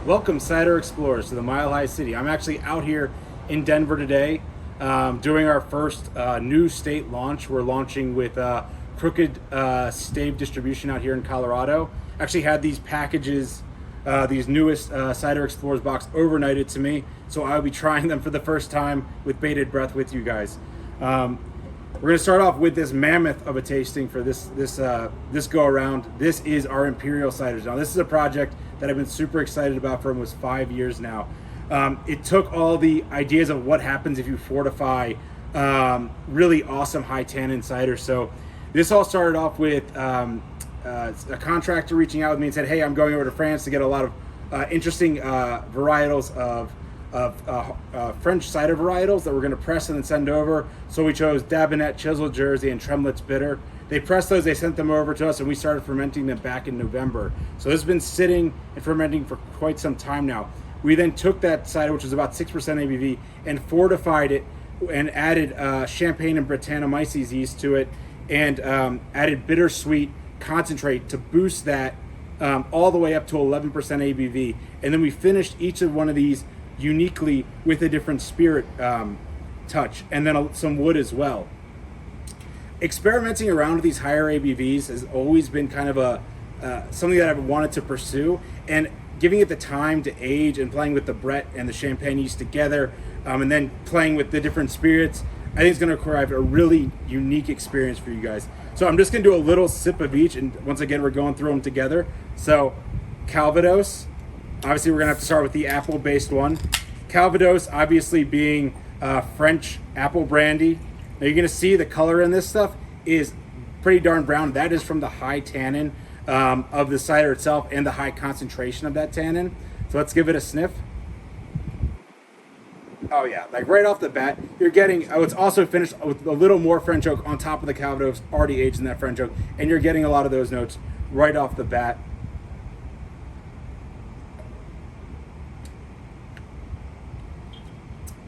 Welcome, Cider Explorers, to the Mile High City. I'm actually out here in Denver today, doing our first new state launch. We're launching with Crooked Stave Distribution out here in Colorado. Actually had these packages, these newest Cider Explorers box overnighted to me, so I'll be trying them for the first time with bated breath with you guys. We're going to start off with this mammoth of a tasting for this go around. This is our Imperial ciders. Now, this is a project that I've been super excited about for almost 5 years now. It took all the ideas of what happens if you fortify really awesome high tannin cider. So this all started off with a contractor reaching out with me and said, "Hey, I'm going over to France to get a lot of interesting varietals of French cider varietals that we're going to press and then send over." So we chose Dabinet, Chiseled Jersey, and Tremlitz Bitter. They pressed those, they sent them over to us, and we started fermenting them back in November. So this has been sitting and fermenting for quite some time now. We then took that cider, which was about 6% ABV, and fortified it and added Champagne and Brettanomyces yeast to it, and added bittersweet concentrate to boost that all the way up to 11% ABV. And then we finished each of one of these uniquely with a different spirit touch, and then some wood as well. Experimenting around with these higher ABVs has always been kind of something that I've wanted to pursue, and giving it the time to age and playing with the Brett and the Champagne yeast together, and then playing with the different spirits, I think it's going to provide a really unique experience for you guys. So I'm just going to do a little sip of each, and once again, we're going through them together. So Calvados, obviously we're going to have to start with the apple-based one. Calvados, obviously being French apple brandy. Now you're going to see the color in this stuff is pretty darn brown. That is from the high tannin of the cider itself and the high concentration of that tannin. So let's give it a sniff. Oh yeah, like right off the bat, you're getting, it's also finished with a little more French oak on top of the Calvados, already aged in that French oak, and you're getting a lot of those notes right off the bat.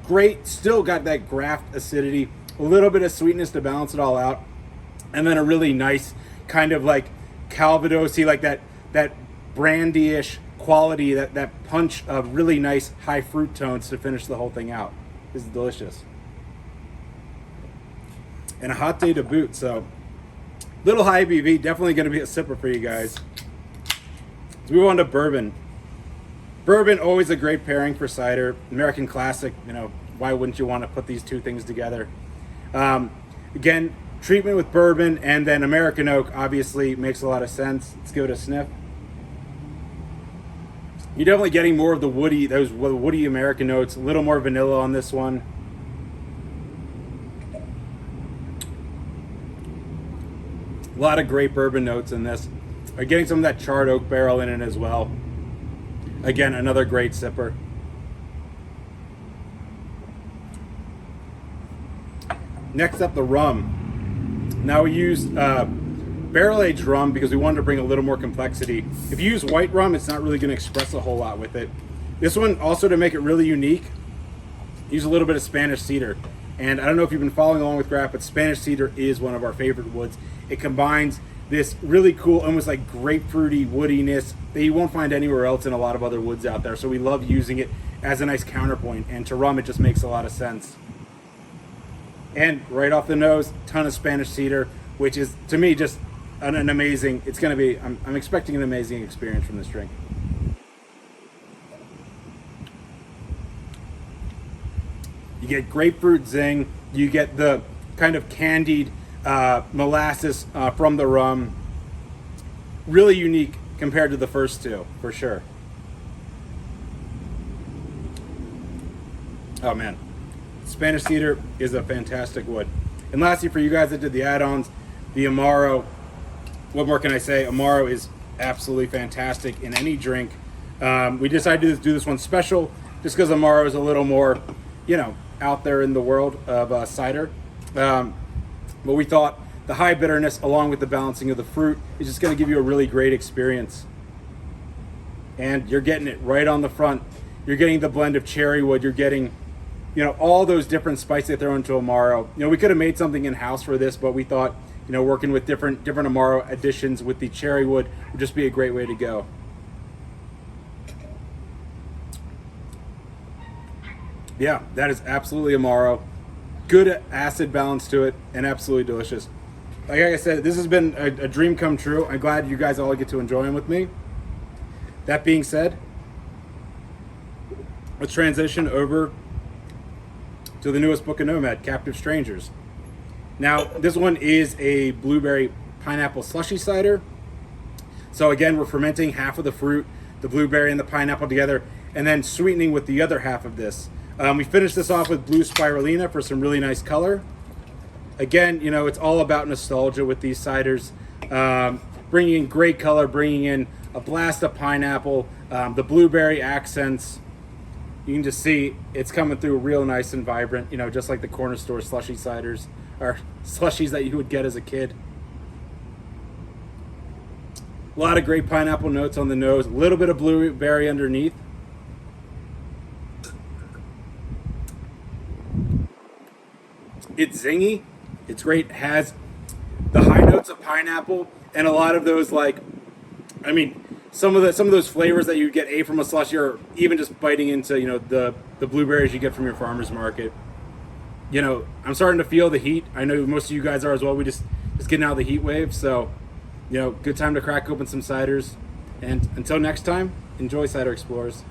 Great, still got that graft acidity, a little bit of sweetness to balance it all out, and then a really nice kind of like Calvadosy, like that brandy-ish quality, that punch of really nice high fruit tones to finish the whole thing out. This is delicious. And a hot day to boot, so little high ABV, definitely going to be a sipper for you guys. So we move on to bourbon. Bourbon, always a great pairing for cider. American classic, you know, why wouldn't you want to put these two things together? Again, treatment with bourbon and then American oak obviously makes a lot of sense. Let's give it a sniff. You're definitely getting more of the woody, those woody American notes, a little more vanilla on this one. A lot of great bourbon notes in this. I'm getting some of that charred oak barrel in it as well. Again, another great sipper. Next up, the rum. Now we used barrel-aged rum because we wanted to bring a little more complexity. If you use white rum, it's not really going to express a whole lot with it. This one, also to make it really unique, use a little bit of Spanish cedar. And I don't know if you've been following along with Graph, but Spanish cedar is one of our favorite woods. It combines this really cool, almost like grapefruity woodiness that you won't find anywhere else in a lot of other woods out there. So we love using it as a nice counterpoint. And to rum, it just makes a lot of sense. And right off the nose, ton of Spanish cedar, which is, to me, just an amazing, it's going to be, I'm expecting an amazing experience from this drink. You get grapefruit zing, you get the kind of candied molasses from the rum. Really unique compared to the first two, for sure. Oh man, Spanish cedar is a fantastic wood. And lastly, for you guys that did the add-ons, the Amaro. What more can I say? Amaro is absolutely fantastic in any drink. We decided to do this one special just because Amaro is a little more, you know, out there in the world of cider. But we thought the high bitterness along with the balancing of the fruit is just going to give you a really great experience. And you're getting it right on the front. You're getting the blend of cherry wood. You're getting, you know, all those different spices they throw into Amaro. You know, we could have made something in-house for this, but we thought, you know, working with different Amaro additions with the cherry wood would just be a great way to go. Yeah, that is absolutely Amaro. Good acid balance to it, and absolutely delicious. Like I said, this has been a dream come true. I'm glad you guys all get to enjoy them with me. That being said, let's transition over to the newest book of Nomad, Captive Strangers. Now, this one is a blueberry pineapple slushy cider. So again, we're fermenting half of the fruit, the blueberry and the pineapple together, and then sweetening with the other half of this. We finished this off with blue spirulina for some really nice color. Again, you know, it's all about nostalgia with these ciders. Bringing in great color, bringing in a blast of pineapple, the blueberry accents. You can just see it's coming through real nice and vibrant, you know, just like the corner store slushy ciders, or slushies that you would get as a kid. A lot of great pineapple notes on the nose, a little bit of blueberry underneath. It's zingy, it's great, it has the high notes of pineapple and a lot of those, like, I mean, some of those flavors that you get from a slushy, or even just biting into, you know, the blueberries you get from your farmer's market. You know, I'm starting to feel the heat. I know most of you guys are as well. We just getting out of the heat wave, so you know, good time to crack open some ciders. And until next time, enjoy, Cider Explorers.